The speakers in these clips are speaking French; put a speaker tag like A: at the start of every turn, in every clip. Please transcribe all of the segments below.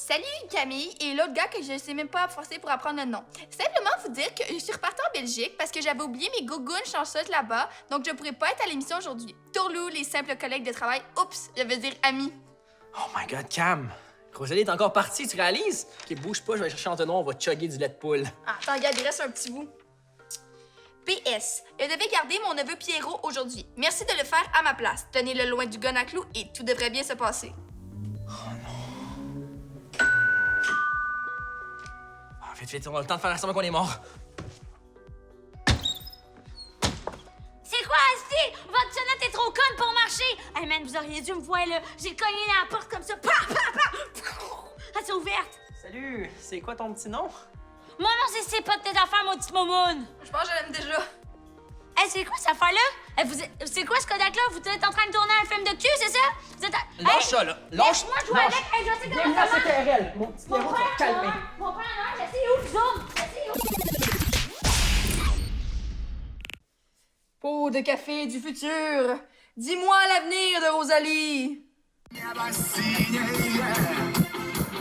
A: Salut Camille et l'autre gars que je sais même pas forcer pour apprendre le nom. Simplement vous dire que je suis repartie en Belgique parce que j'avais oublié mes gougounes chanceuses là-bas, donc je pourrais pas être à l'émission aujourd'hui. Tourlou, les simples collègues de travail, oups, je veux dire amis.
B: Oh my god, Cam! Rosalie est encore partie, tu réalises? Ok, bouge pas, je vais aller chercher Antonin, on va chugger du lait de poule.
A: Ah, attends, regarde, il reste un petit bout. PS, je devais garder mon neveu Pierrot aujourd'hui. Merci de le faire à ma place. Tenez-le loin du gun à clous et tout devrait bien se passer.
B: Oh non. Ah, vite, on a le temps de faire semblant qu'on est mort.
C: C'est quoi, Asti? Votre sonnette est trop conne pour marcher! Hey man, vous auriez dû me voir là. J'ai cogné la porte comme ça. Pa, pa, pa. Elle s'est ouverte.
B: Salut, c'est quoi ton petit nom?
C: Mon nom, c'est pas de tes affaires, mon petit momoun.
A: Je pense que je l'aime déjà.
C: Hey, c'est quoi cette affaire-là? C'est quoi ce Kodak-là? Vous êtes en train de tourner un film de cul, c'est ça? Vous êtes
B: Lâche ça, là! Lâche!
C: Laisse-moi jouer avec! Hey, je sais comment ça marche!
B: CTRL! Mon petit Pierrot, tu vas te calmer!
C: Mon frère, non, je sais où, zone! Je sais où!
A: Pot de café du futur. Dis-moi l'avenir de Rosalie.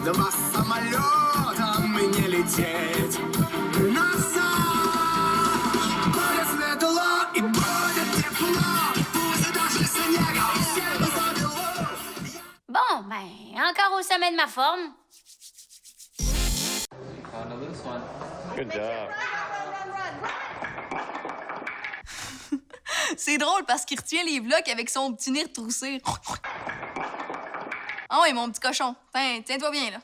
D: Два самолета мне лететь назад. Будет светло и будет тепло, пусть даже снегом всех замело.
C: Bon, ben, encore au sommet de ma forme.
E: Good job.
A: C'est drôle parce qu'il retient les blocs avec son petit nez retroussé. Ah oui, mon petit cochon. Tiens-toi bien, là.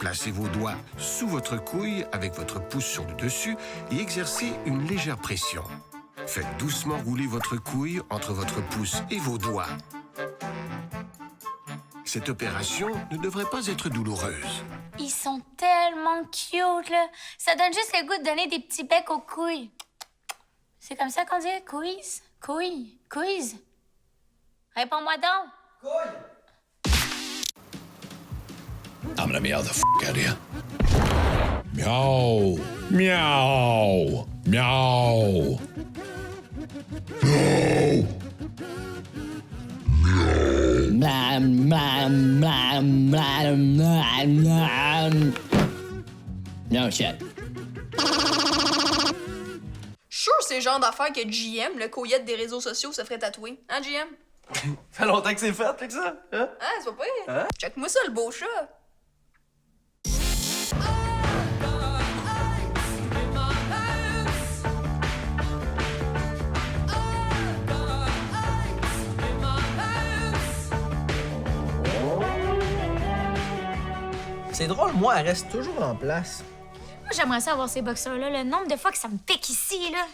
F: Placez vos doigts sous votre couille avec votre pouce sur le dessus et exercez une légère pression. Faites doucement rouler votre couille entre votre pouce et vos doigts. Cette opération ne devrait pas être douloureuse.
C: Ils sont tellement cute, là. Ça donne juste le goût de donner des petits becs aux couilles. C'est comme ça qu'on dit? Couilles? Couilles? Couilles? Réponds-moi donc.
G: I'm gonna meow the f out of you. Meow. Meow. Meow.
H: No shit.
A: Sûr, c'est le genre d'affaire que GM, le coyote des réseaux sociaux, se ferait tatouer. Hein, GM?
B: Fait longtemps que c'est fait, avec ça? Hein?
A: Ah, c'est pas pire.
B: Hein?
A: Check-moi ça, le beau chat.
B: C'est drôle, moi, elle reste toujours en place.
C: Moi, j'aimerais ça avoir ces boxeurs-là. Le nombre de fois que ça me pique ici, là.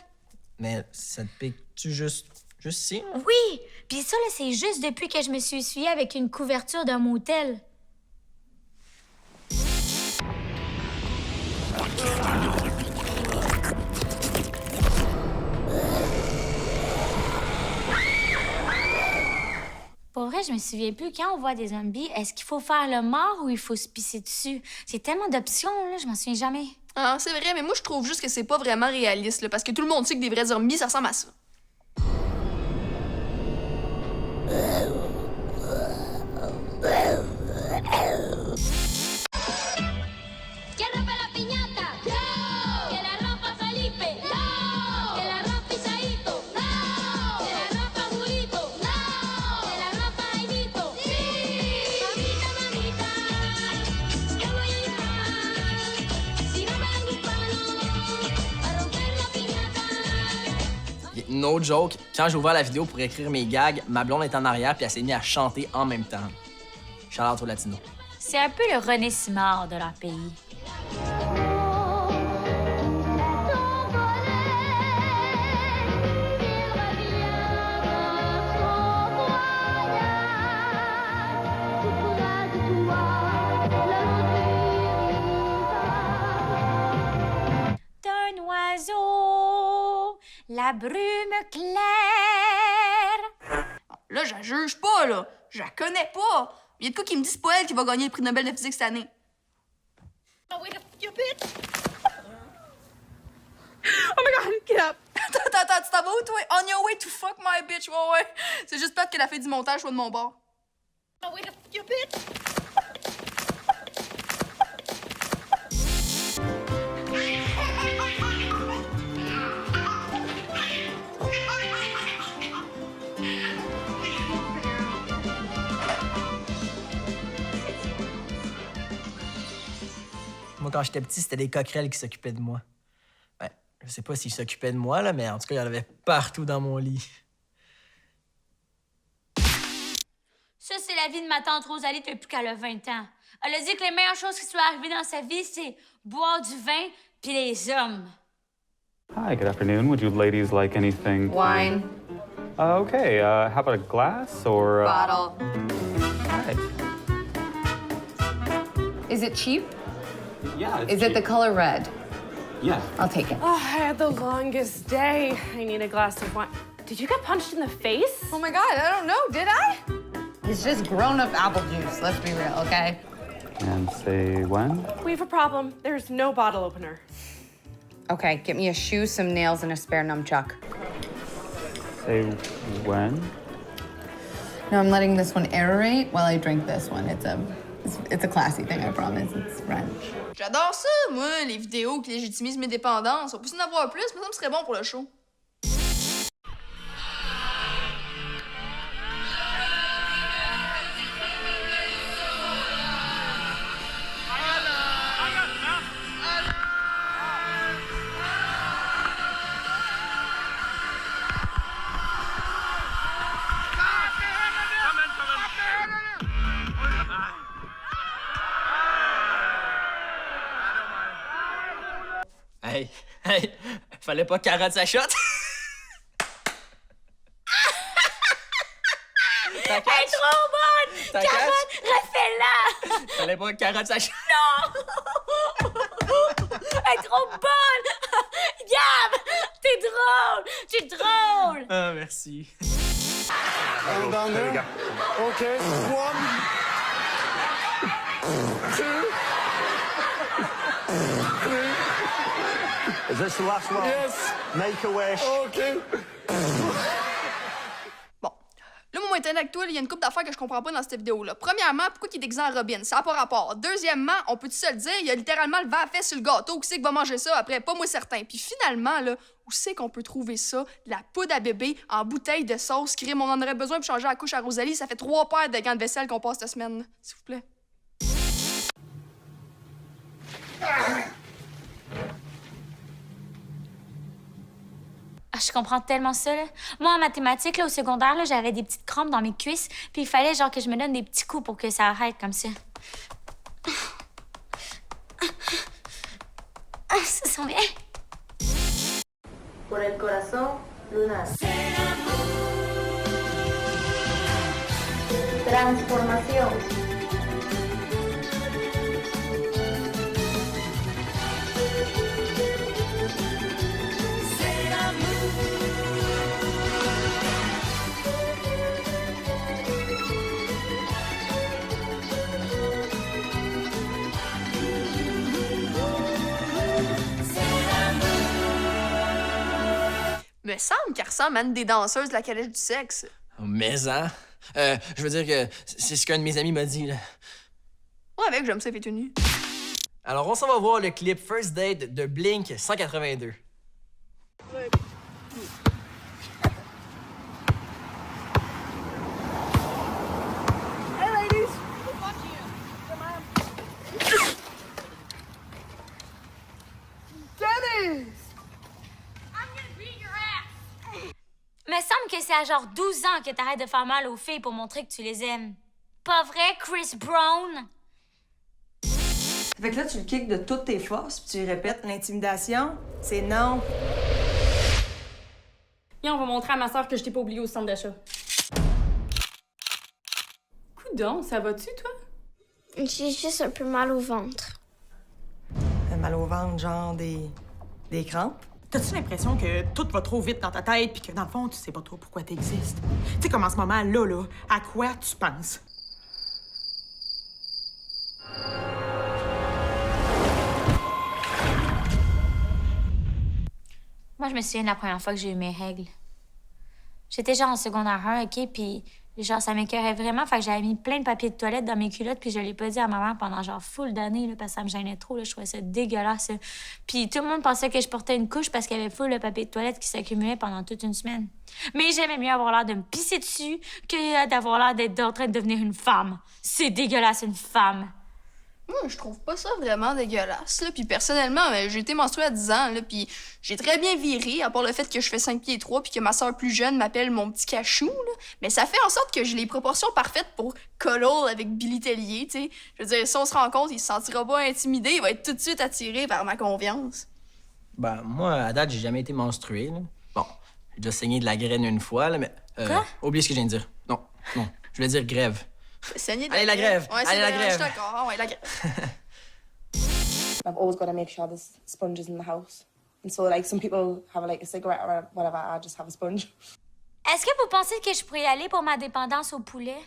B: Mais ça te pique-tu juste ici? Hein?
C: Oui! Puis ça, là, c'est juste depuis que je me suis essuyée avec une couverture d'un motel. Pour vrai, je me souviens plus, quand on voit des zombies, est-ce qu'il faut faire le mort ou il faut se pisser dessus? C'est tellement d'options, là, je m'en souviens jamais.
A: Ah, c'est vrai, mais moi, je trouve juste que c'est pas vraiment réaliste, là, parce que tout le monde sait que des vrais zombies, ça ressemble à ça.
C: Que rompa la piñata! ¡No! Que la rompa Felipe! ¡No! Que la rompa Isaíto! ¡No! Que la rompa Julito! ¡No! Que la rompa Jaimito! ¡Sí! Mamita, mamita, yo voy a llorar si no me dan un palo a romper la piñata.
B: No joke, quand j'ai ouvert la vidéo pour écrire mes gags, ma blonde est en arrière puis elle s'est mise à chanter en même temps. Shout-out au latino.
C: C'est un peu le René Simard de leur pays. D'un oiseau, la brume claire.
A: Là, je la juge pas, là. Je la connais pas. Il y a de quoi qui me dit c'est pas elle qui va gagner le prix Nobel de physique cette année.
I: Oh, wait up, you bitch! Oh my god, get up!
A: Attends, tu t'en vas où, toi? On your way to fuck my bitch, ouais. C'est juste peut-être que la fille du montage soit de mon bord.
I: Oh, wait up, you bitch!
B: Moi, quand j'étais petit, c'était des coquerelles qui s'occupaient de moi. Ben, je sais pas s'ils s'occupaient de moi, là, mais en tout cas, il y en avait partout dans mon lit.
C: Ça, c'est la vie de ma tante Rosalie depuis qu'elle a 20 ans. Elle a dit que les meilleures choses qui soient arrivées dans sa vie, c'est boire du vin puis les hommes.
E: Hi, good afternoon. Would you ladies like anything?
I: Wine.
E: Okay, how about a glass or...
I: Bottle.
E: Right.
I: Is it cheap?
E: Yeah, it's
I: Is it the
E: cheap.
I: color red?
E: Yeah.
I: I'll take it.
J: Oh, I had the longest day. I need a glass of wine. Did you get punched in the face?
A: Oh my God, I don't know, did I?
I: It's just grown-up apple juice, let's be real, okay?
E: And say when?
J: We have a problem. There's no bottle opener.
I: Okay, get me a shoe, some nails, and a spare nunchuck.
E: Say when?
I: No, I'm letting this one aerate while I drink this one. It's a classy thing, I promise. It's French.
A: J'adore ça, moi, les vidéos qui légitimisent mes dépendances. On peut en avoir plus, mais ça me serait bon pour le show.
B: Hey, fallait pas carotte sa shot.
C: Elle est trop bonne!
B: Ta
C: Carotte, refais-la!
B: Fallait pas carotte sa shot.
C: Non! Elle est trop bonne! Gab! T'es drôle! Tu es drôle!
B: Ah, merci.
D: Down there. Okay, 1, 2, 3.
K: Is this the last one?
D: Yes.
K: Make a wish.
D: Okay.
A: Bon. Là, moi, intellectuel, il y a une couple d'affaires que je comprends pas dans cette vidéo-là. Premièrement, pourquoi il est déguisé en Robin? Ça n'a pas rapport. Deuxièmement, on peut-tu se le dire, il y a littéralement le vent à fait sur le gâteau. Qui c'est qui va manger ça après? Pas moi certain. Puis finalement, là, où c'est qu'on peut trouver ça? De la poudre à bébé en bouteille de sauce. Crime, on en aurait besoin pour changer la couche à Rosalie. Ça fait 3 paires de gants de vaisselle qu'on passe cette semaine. S'il vous plaît.
C: Ah, je comprends tellement ça, là. Moi, en mathématiques, là, au secondaire, là, j'avais des petites crampes dans mes cuisses, puis il fallait, genre, que je me donne des petits coups pour que ça arrête comme ça. Ah, ça sent bien.
L: Por el corazón lunar. Transformación.
A: Me semble qu'elle ressemble à une des danseuses de la calèche du sexe.
B: Mais, hein? Je veux dire que c'est ce qu'un de mes amis m'a dit, là.
A: Ouais, avec, j'aime ça, fait tout nu.
B: Alors, on s'en va voir le clip First Date de Blink 182.
C: Me semble que c'est à genre 12 ans que t'arrêtes de faire mal aux filles pour montrer que tu les aimes. Pas vrai, Chris Brown?
M: Fait que là, tu le kicks de toutes tes forces, puis tu répètes l'intimidation. C'est non.
J: Viens, on va montrer à ma soeur que je t'ai pas oublié au centre d'achat. Coudon, ça va-tu, toi?
N: J'ai juste un peu mal au ventre.
M: Mal au ventre, genre des crampes.
O: T'as-tu l'impression que tout va trop vite dans ta tête puis que dans le fond, tu sais pas trop pourquoi t'existes? Tu sais, comme en ce moment, là, à quoi tu penses?
C: Moi, je me souviens de la première fois que j'ai eu mes règles. J'étais genre en secondaire 1, OK, puis genre, ça m'écœurait vraiment. Fait que j'avais mis plein de papier de toilette dans mes culottes, puis je l'ai pas dit à ma mère pendant genre full d'années, là, parce que ça me gênait trop, là. Je trouvais ça dégueulasse, là. Puis tout le monde pensait que je portais une couche parce qu'il y avait full de papier de toilette qui s'accumulait pendant toute une semaine. Mais j'aimais mieux avoir l'air de me pisser dessus que d'avoir l'air d'être en train de devenir une femme. C'est dégueulasse, une femme.
A: Je trouve pas ça vraiment dégueulasse, là. Puis personnellement, j'ai été menstruée à 10 ans, là, puis j'ai très bien viré, à part le fait que je fais 5 pieds 3 puis que ma soeur plus jeune m'appelle mon petit cachou, là. Mais ça fait en sorte que j'ai les proportions parfaites pour cuddle avec Billy Tellier, tu sais. Je veux dire, si on se rencontre, il se sentira pas intimidé, il va être tout de suite attiré par ma confiance.
B: Ben, moi, à date, j'ai jamais été menstrué, là. Bon, j'ai déjà saigné de la graine une fois, là, mais...
A: Quoi?
B: Oubliez ce que je viens de dire. Non. Je voulais dire grève.
A: Saigner de
B: Allez, la grève!
A: Ouais,
B: Allez, la
A: Je
B: grève!
A: suis d'accord. Ah ouais, la grève.
L: I've always got to make sure there's sponges in the house. And so, like, some people have, like, a cigarette or whatever, I just have a sponge.
C: Est-ce que vous pensez que je pourrais y aller pour ma dépendance au poulet?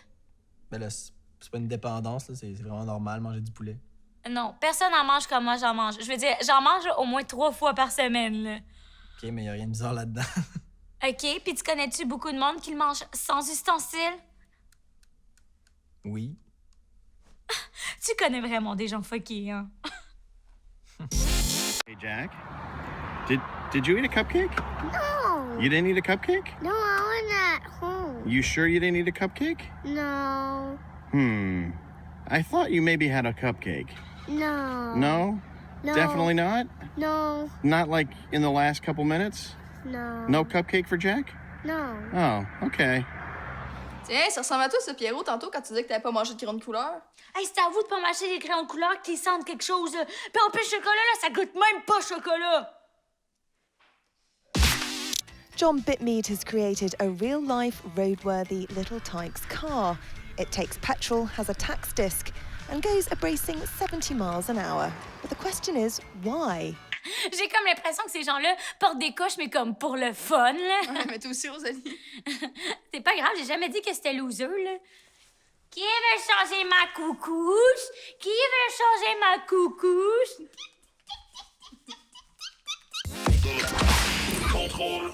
B: Ben là, c'est pas une dépendance, là. C'est vraiment normal, manger du poulet.
C: Non, personne n'en mange comme moi, j'en mange. Je veux dire, j'en mange au moins 3 fois par semaine, là.
B: OK, mais y a rien de bizarre là-dedans.
C: OK, puis tu connais-tu beaucoup de monde qui le mange sans ustensiles?
B: Oui.
C: Tu connais vraiment des gens fuckés, hein?
P: Hey, Jack. Did you eat a cupcake?
N: No.
P: You didn't eat a cupcake?
N: No, I wasn't at home.
P: You sure you didn't eat a cupcake?
N: No.
P: I thought you maybe had a cupcake.
N: No.
P: No?
N: No.
P: Definitely not?
N: No.
P: Not like in the last couple minutes?
N: No.
P: No cupcake for Jack?
N: No.
P: Oh, okay.
A: Tiens, ça ressemble à toi, ce Pierrot, tantôt, quand tu disais que t'avais pas mangé de crayon de couleur.
C: Hey, c'est à vous de pas mâcher des crayons de couleur qui sentent quelque chose, là. Puis en plus, le chocolat, là, ça goûte même pas chocolat.
Q: John Bitmead has created a real-life, roadworthy Little Tykes car. It takes petrol, has a tax disc, and goes a bracing 70 miles an hour. But the question is, why?
C: J'ai comme l'impression que ces gens-là portent des couches, mais comme pour le fun, là.
A: Ouais, mais toi aussi, Rosalie.
C: C'est pas grave, j'ai jamais dit que c'était loser, là. Qui veut changer ma coucouche? Qui veut changer ma coucouche?
G: Contrôle.